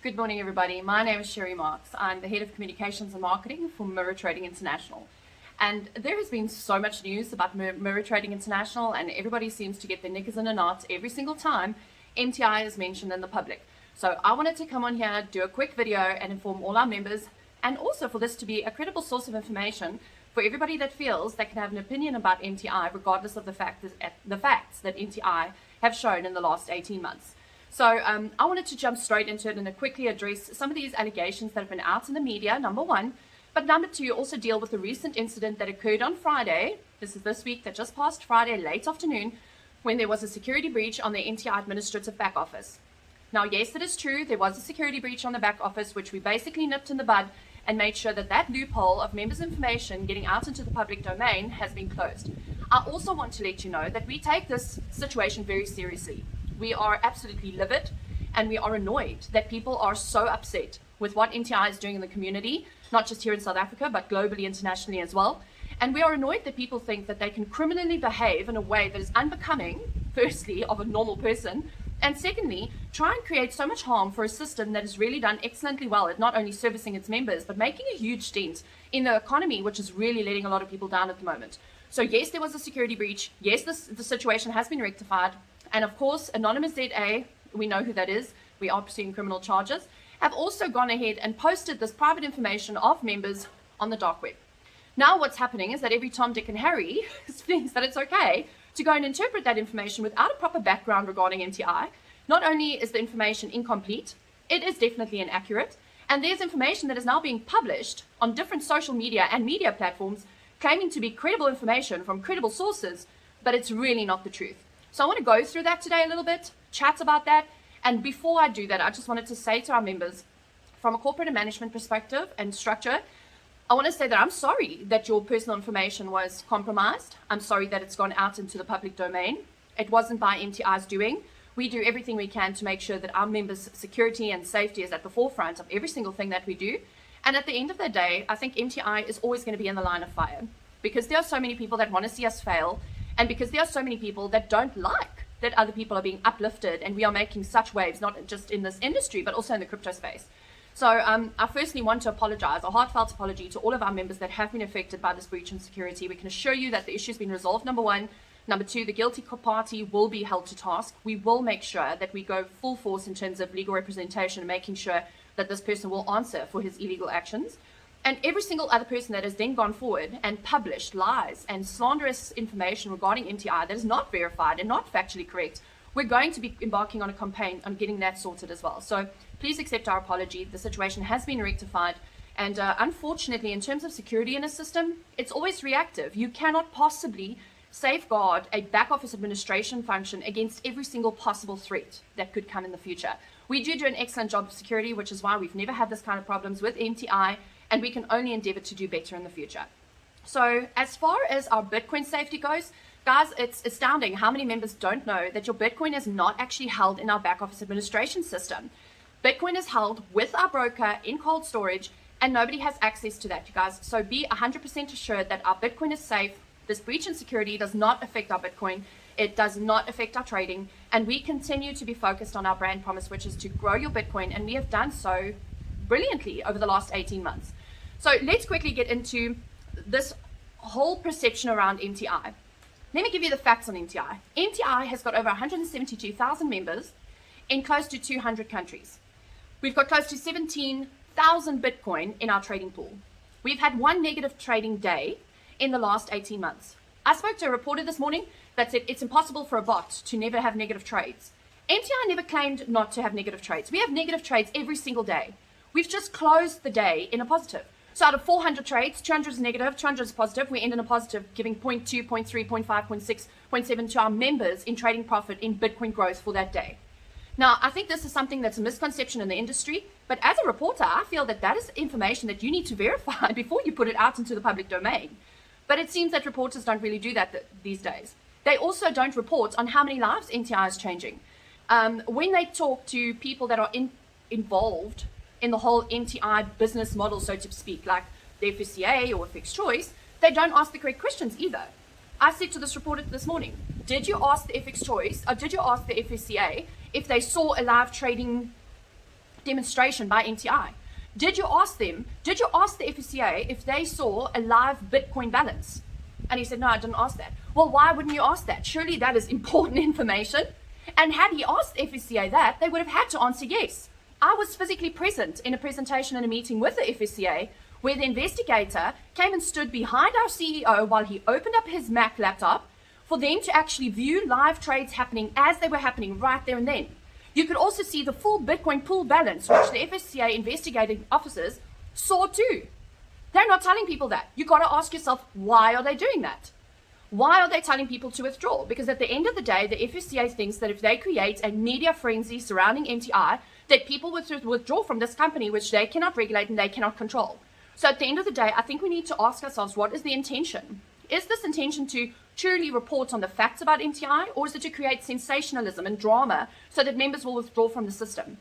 Good morning, everybody. My name is Cheri Marks. I'm the Head of Communications and Marketing for Mirror Trading International. And there has been so much news about Mirror Trading International, and everybody seems to get their knickers in a knot every single time MTI is mentioned in the public. So I wanted to come on here, do a quick video and inform all our members, and also for this to be a credible source of information for everybody that feels they can have an opinion about MTI regardless of the facts that MTI have shown in the last 18 months. So I wanted to jump straight into it and quickly address some of these allegations that have been out in the media, number one. But number two, also deal with the recent incident that occurred on Friday. This is this week that just passed Friday, late afternoon, when there was a security breach on the MTI administrative back office. Now, yes, it is true. There was a security breach on the back office, which we basically nipped in the bud and made sure that that loophole of members' information getting out into the public domain has been closed. I also want to let you know that we take this situation very seriously. We are absolutely livid and we are annoyed that people are so upset with what MTI is doing in the community, not just here in South Africa, but globally, internationally as well. And we are annoyed that people think that they can criminally behave in a way that is unbecoming, firstly, of a normal person, and secondly, try and create so much harm for a system that has really done excellently well at not only servicing its members, but making a huge dent in the economy, which is really letting a lot of people down at the moment. So yes, there was a security breach. Yes, the situation has been rectified. And of course, Anonymous ZA, we know who that is, we are pursuing criminal charges, have also gone ahead and posted this private information of members on the dark web. Now what's happening is that every Tom, Dick and Harry thinks that it's okay to go and interpret that information without a proper background regarding MTI. Not only is the information incomplete, it is definitely inaccurate, and there's information that is now being published on different social media and media platforms claiming to be credible information from credible sources, but it's really not the truth. So I want to go through that today a little bit, chat about that. And before I do that, I just wanted to say to our members, from a corporate and management perspective and structure, I want to say that I'm sorry that your personal information was compromised. I'm sorry that it's gone out into the public domain. It wasn't by MTI's doing. We do everything we can to make sure that our members' security and safety is at the forefront of every single thing that we do. And at the end of the day, I think MTI is always going to be in the line of fire because there are so many people that want to see us fail. And because there are so many people that don't like that other people are being uplifted and we are making such waves, not just in this industry, but also in the crypto space. So I firstly want to apologize, a heartfelt apology to all of our members that have been affected by this breach in security. We can assure you that the issue has been resolved, number one. Number two, the guilty party will be held to task. We will make sure that we go full force in terms of legal representation and making sure that this person will answer for his illegal actions. And every single other person that has then gone forward and published lies and slanderous information regarding MTI that is not verified and not factually correct, we're going to be embarking on a campaign on getting that sorted as well. So please accept our apology. The situation has been rectified. And unfortunately, in terms of security in a system, it's always reactive. You cannot possibly safeguard a back office administration function against every single possible threat that could come in the future. We do an excellent job of security, which is why we've never had this kind of problems with MTI. And we can only endeavor to do better in the future. So as far as our Bitcoin safety goes, guys, it's astounding how many members don't know that your Bitcoin is not actually held in our back office administration system. Bitcoin is held with our broker in cold storage, and nobody has access to that, you guys. So be 100% assured that our Bitcoin is safe. This breach in security does not affect our Bitcoin. It does not affect our trading. And we continue to be focused on our brand promise, which is to grow your Bitcoin. And we have done so brilliantly over the last 18 months. So let's quickly get into this whole perception around MTI. Let me give you the facts on MTI. MTI has got over 172,000 members in close to 200 countries. We've got close to 17,000 Bitcoin in our trading pool. We've had one negative trading day in the last 18 months. I spoke to a reporter this morning that said it's impossible for a bot to never have negative trades. MTI never claimed not to have negative trades. We have negative trades every single day. We've just closed the day in a positive. So out of 400 trades, 200 is negative, 200 is positive. We end in a positive, giving 0.2, 0.3, 0.5, 0.6, 0.7 to our members in trading profit in Bitcoin growth for that day. Now, I think this is something that's a misconception in the industry, but as a reporter, I feel that that is information that you need to verify before you put it out into the public domain. But it seems that reporters don't really do that these days. They also don't report on how many lives MTI is changing. When they talk to people that are involved in the whole MTI business model, so to speak, like the FSCA or Fixed Choice, they don't ask the correct questions either. I said to this reporter this morning, did you ask the FX Choice, or did you ask the FSCA if they saw a live trading demonstration by MTI. Did you ask the FSCA if they saw a live Bitcoin balance? And he said, no, I didn't ask that. Well, why wouldn't you ask that? Surely that is important information. And had he asked the FSCA that, they would have had to answer yes. I was physically present in a presentation and a meeting with the FSCA where the investigator came and stood behind our CEO while he opened up his Mac laptop for them to actually view live trades happening as they were happening right there and then. You could also see the full Bitcoin pool balance, which the FSCA investigating officers saw too. They're not telling people that. You got to ask yourself, why are they doing that? Why are they telling people to withdraw? Because at the end of the day, the FSCA thinks that if they create a media frenzy surrounding MTI, that people would withdraw from this company, which they cannot regulate and they cannot control. So at the end of the day, I think we need to ask ourselves, what is the intention? Is this intention to truly report on the facts about MTI, or is it to create sensationalism and drama so that members will withdraw from the system?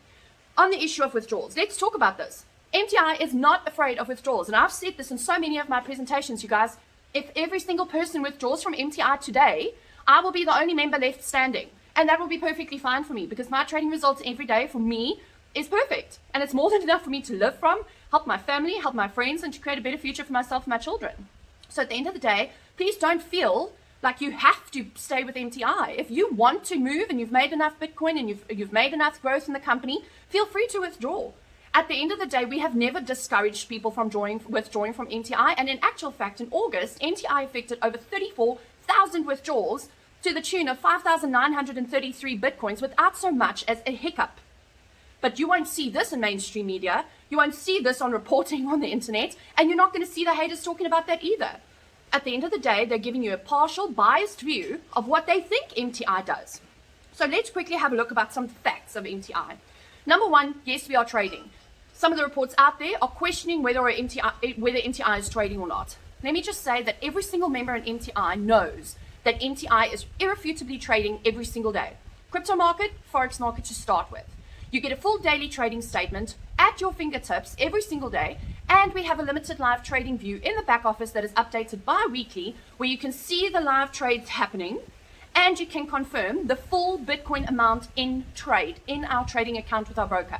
On the issue of withdrawals, let's talk about this. MTI is not afraid of withdrawals, and I've said this in so many of my presentations, you guys. If every single person withdraws from MTI today, I will be the only member left standing. And that will be perfectly fine for me, because my trading results every day for me is perfect. And it's more than enough for me to live from, help my family, help my friends, and to create a better future for myself and my children. So at the end of the day, please don't feel like you have to stay with MTI. If you want to move and you've made enough Bitcoin and you've made enough growth in the company, feel free to withdraw. At the end of the day, we have never discouraged people from withdrawing from MTI. And in actual fact, in August, MTI effected over 34,000 withdrawals to the tune of 5,933 Bitcoins without so much as a hiccup. But you won't see this in mainstream media. You won't see this on reporting on the internet. And you're not going to see the haters talking about that either. At the end of the day, they're giving you a partial, biased view of what they think MTI does. So let's quickly have a look about some facts of MTI. Number one, yes, we are trading. Some of the reports out there are questioning whether MTI is trading or not. Let me just say that every single member in MTI knows that MTI is irrefutably trading every single day. Crypto market, forex market to start with. You get a full daily trading statement at your fingertips every single day, and we have a limited live trading view in the back office that is updated bi-weekly, where you can see the live trades happening, and you can confirm the full Bitcoin amount in trade in our trading account with our broker.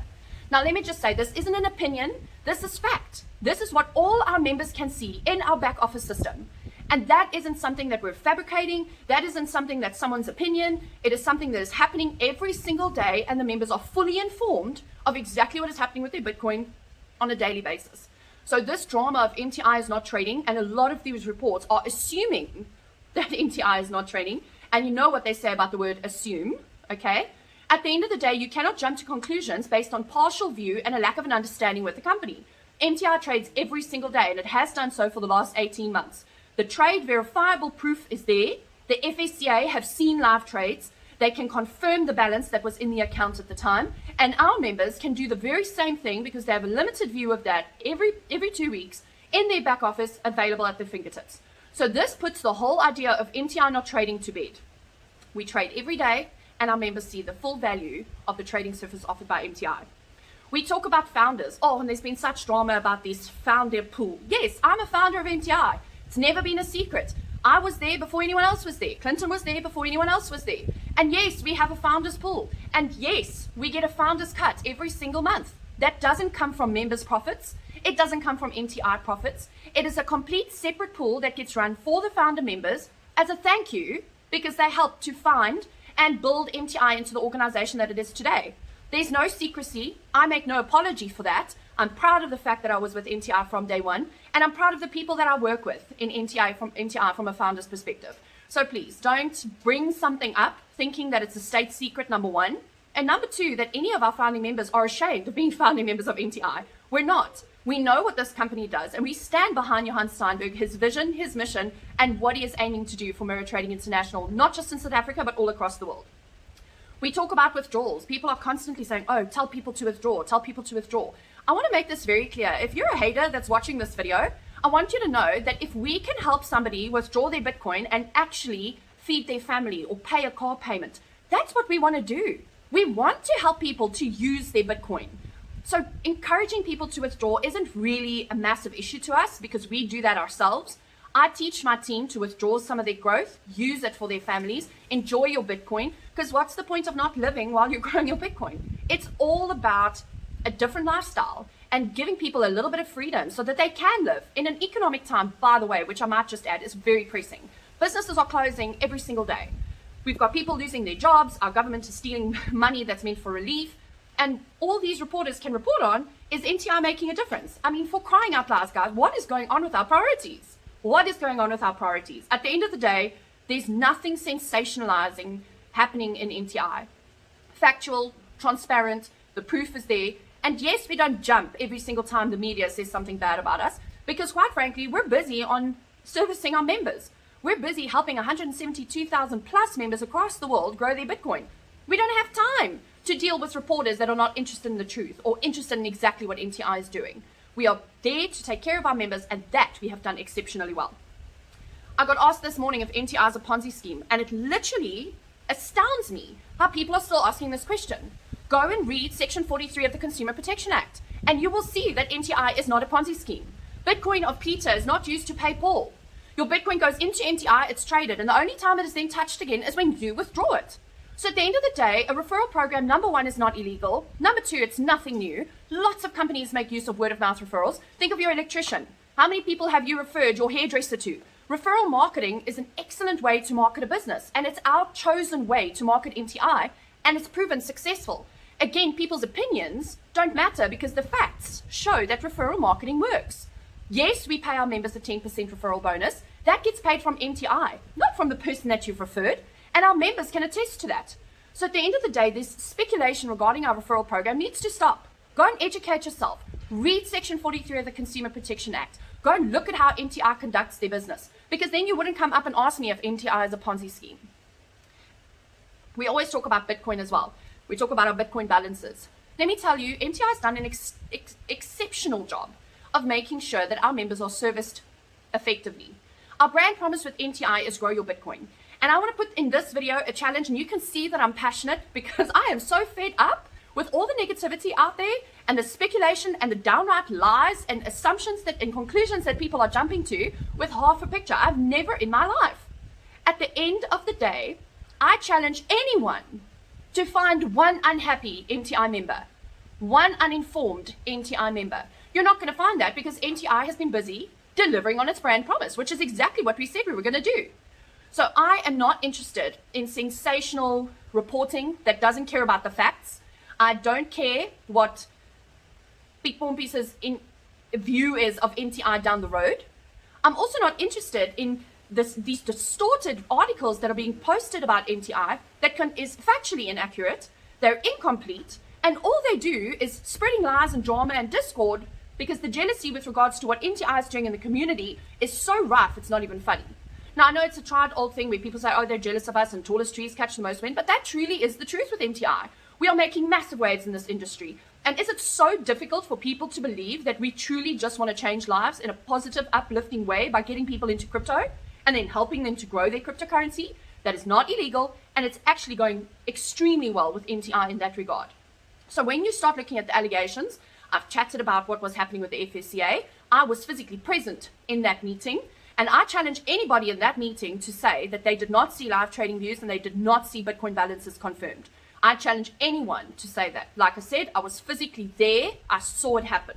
Now, let me just say, this isn't an opinion, this is fact. This is what all our members can see in our back office system. And that isn't something that we're fabricating, that isn't something that's someone's opinion, it is something that is happening every single day, and the members are fully informed of exactly what is happening with their Bitcoin on a daily basis. So this drama of MTI is not trading, and a lot of these reports are assuming that MTI is not trading, and you know what they say about the word assume, okay? At the end of the day, you cannot jump to conclusions based on partial view and a lack of an understanding with the company. MTI trades every single day, and it has done so for the last 18 months. The trade verifiable proof is there. The FSCA have seen live trades. They can confirm the balance that was in the account at the time. And our members can do the very same thing, because they have a limited view of that every 2 weeks in their back office, available at their fingertips. So this puts the whole idea of MTI not trading to bed. We trade every day, and our members see the full value of the trading service offered by MTI. We talk about founders. Oh, and there's been such drama about this founder pool. Yes, I'm a founder of MTI. It's never been a secret. I was there before anyone else was there. Clinton was there before anyone else was there. And yes, we have a founders pool. And yes, we get a founders cut every single month. That doesn't come from members' profits. It doesn't come from MTI profits. It is a complete separate pool that gets run for the founder members as a thank you, because they helped to find and build MTI into the organization that it is today. There's no secrecy. I make no apology for that. I'm proud of the fact that I was with MTI from day one, and I'm proud of the people that I work with in MTI from a founder's perspective. So please don't bring something up thinking that it's a state secret, number one. And number two, that any of our founding members are ashamed of being founding members of MTI. We're not. We know what this company does, and we stand behind Johan Steinberg, his vision, his mission, and what he is aiming to do for Mirror Trading International, not just in South Africa, but all across the world. We talk about withdrawals. People are constantly saying, oh, tell people to withdraw, tell people to withdraw. I want to make this very clear. If you're a hater that's watching this video, I want you to know that if we can help somebody withdraw their Bitcoin and actually feed their family or pay a car payment, that's what we want to do. We want to help people to use their Bitcoin. So encouraging people to withdraw isn't really a massive issue to us, because we do that ourselves. I teach my team to withdraw some of their growth, use it for their families, enjoy your Bitcoin, because what's the point of not living while you're growing your Bitcoin? It's all about a different lifestyle and giving people a little bit of freedom so that they can live in an economic time, by the way, which I might just add is very pressing. Businesses are closing every single day. We've got people losing their jobs. Our government is stealing money that's meant for relief. And all these reporters can report on is MTI making a difference. I mean, for crying out loud, guys, what is going on with our priorities? What is going on with our priorities? At the end of the day, there's nothing sensationalizing happening in MTI. Factual, transparent, the proof is there. And yes, we don't jump every single time the media says something bad about us, because quite frankly, we're busy on servicing our members. We're busy helping 172,000 plus members across the world grow their Bitcoin. We don't have time to deal with reporters that are not interested in the truth or interested in exactly what MTI is doing. We are there to take care of our members, and that we have done exceptionally well. I got asked this morning if MTI is a Ponzi scheme, and it literally astounds me how people are still asking this question. Go and read Section 43 of the Consumer Protection Act, and you will see that MTI is not a Ponzi scheme. Bitcoin of Peter is not used to pay Paul. Your Bitcoin goes into MTI, it's traded, and the only time it is then touched again is when you withdraw it. So at the end of the day, a referral program, number one, is not illegal. Number two, it's nothing new. Lots of companies make use of word-of-mouth referrals. Think of your electrician. How many people have you referred your hairdresser to? Referral marketing is an excellent way to market a business, and it's our chosen way to market MTI, and it's proven successful. Again, people's opinions don't matter because the facts show that referral marketing works. Yes, we pay our members a 10% referral bonus. That gets paid from MTI, not from the person that you've referred, and our members can attest to that. So at the end of the day, this speculation regarding our referral program needs to stop. Go and educate yourself. Read Section 43 of the Consumer Protection Act. Go and look at how MTI conducts their business, because then you wouldn't come up and ask me if MTI is a Ponzi scheme. We always talk about Bitcoin as well. We talk about our Bitcoin balances. Let me tell you, MTI has done an exceptional job of making sure that our members are serviced effectively. Our brand promise with MTI is grow your Bitcoin. And I want to put in this video a challenge, and you can see that I'm passionate because I am so fed up with all the negativity out there and the speculation and the downright lies and assumptions that and conclusions that people are jumping to with half a picture. I've never in my life. At the end of the day, I challenge anyone to find one unhappy MTI member, one uninformed MTI member. You're not going to find that because MTI has been busy delivering on its brand promise, which is exactly what we said we were going to do. So I am not interested in sensational reporting that doesn't care about the facts. I don't care what Pete Pompies's view is of MTI down the road. I'm also not interested in these distorted articles that are being posted about MTI that is factually inaccurate, they're incomplete, and all they do is spreading lies and drama and discord because the jealousy with regards to what MTI is doing in the community is so rife it's not even funny. Now, I know it's a tried old thing where people say, oh, they're jealous of us and tallest trees catch the most wind, but that truly is the truth with MTI. We are making massive waves in this industry. And is it so difficult for people to believe that we truly just want to change lives in a positive, uplifting way by getting people into crypto and then helping them to grow their cryptocurrency? That is not illegal, and it's actually going extremely well with MTI in that regard. So when you start looking at the allegations, I've chatted about what was happening with the FSCA. I was physically present in that meeting, and I challenge anybody in that meeting to say that they did not see live trading views and they did not see Bitcoin balances confirmed. I challenge anyone to say that. Like I said, I was physically there. I saw it happen.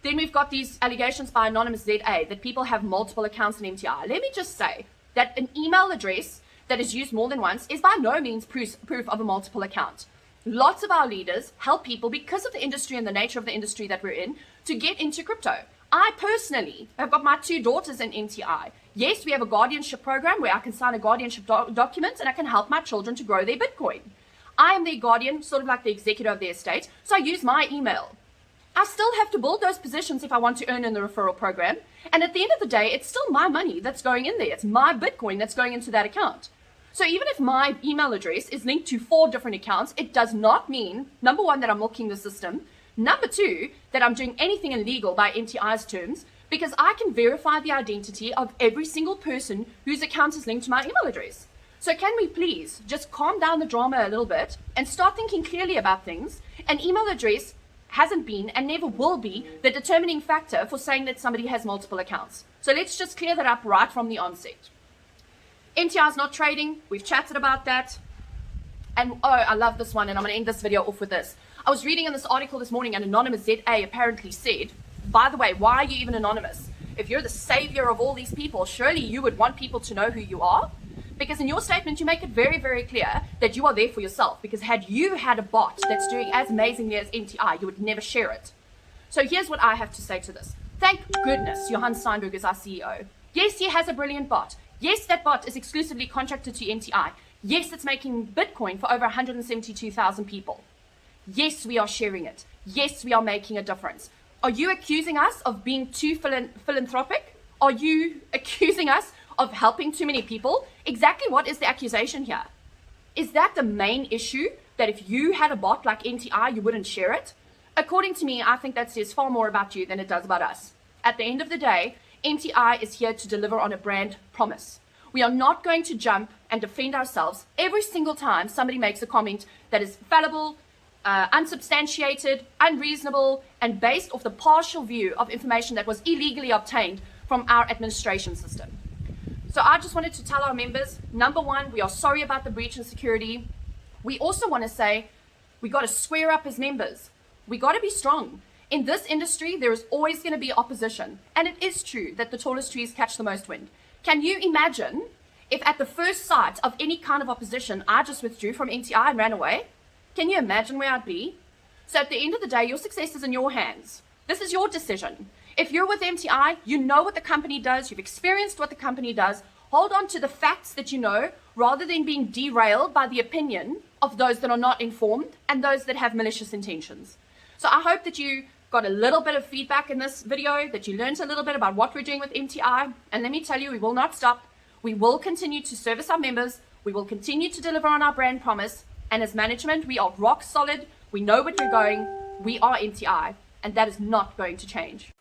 Then we've got these allegations by Anonymous ZA that people have multiple accounts in MTI. Let me just say that an email address that is used more than once is by no means proof of a multiple account. Lots of our leaders help people because of the industry and the nature of the industry that we're in to get into crypto. I personally have got my 2 daughters in MTI. Yes, we have a guardianship program where I can sign a guardianship document and I can help my children to grow their Bitcoin. I am their guardian, sort of like the executor of their estate, so I use my email. I still have to build those positions if I want to earn in the referral program. And at the end of the day, it's still my money that's going in there. It's my Bitcoin that's going into that account. So even if my email address is linked to 4 different accounts, it does not mean, number one, that I'm milking the system. Number two, that I'm doing anything illegal by MTI's terms, because I can verify the identity of every single person whose account is linked to my email address. So can we please just calm down the drama a little bit and start thinking clearly about things? An email address hasn't been and never will be the determining factor for saying that somebody has multiple accounts. So let's just clear that up right from the onset. MTI is not trading. We've chatted about that. And oh, I love this one, and I'm going to end this video off with this. I was reading in this article this morning, and Anonymous ZA apparently said, by the way, why are you even anonymous? If you're the savior of all these people, surely you would want people to know who you are? Because in your statement, you make it very, very clear that you are there for yourself. Because had you had a bot that's doing as amazingly as MTI, you would never share it. So here's what I have to say to this. Thank goodness Johan Steinberg is our CEO. Yes, he has a brilliant bot. Yes, that bot is exclusively contracted to MTI. Yes, it's making Bitcoin for over 172,000 people. Yes, we are sharing it. Yes, we are making a difference. Are you accusing us of being too philanthropic? Are you accusing us of helping too many people? Exactly what is the accusation here? Is that the main issue, that if you had a bot like MTI, you wouldn't share it? According to me, I think that says far more about you than it does about us. At the end of the day, MTI is here to deliver on a brand promise. We are not going to jump and defend ourselves every single time somebody makes a comment that is fallible, unsubstantiated, unreasonable, and based off the partial view of information that was illegally obtained from our administration system. So I just wanted to tell our members, number one, we are sorry about the breach in security. We also want to say we got to square up as members. We got to be strong. In this industry, there is always going to be opposition. And it is true that the tallest trees catch the most wind. Can you imagine if at the first sight of any kind of opposition, I just withdrew from MTI and ran away? Can you imagine where I'd be? So at the end of the day, your success is in your hands. This is your decision. If you're with MTI, you know what the company does. You've experienced what the company does. Hold on to the facts that you know rather than being derailed by the opinion of those that are not informed and those that have malicious intentions. So I hope that you got a little bit of feedback in this video, that you learned a little bit about what we're doing with MTI. And let me tell you, we will not stop. We will continue to service our members. We will continue to deliver on our brand promise. And as management, we are rock solid. We know what we're going. We are MTI, and that is not going to change.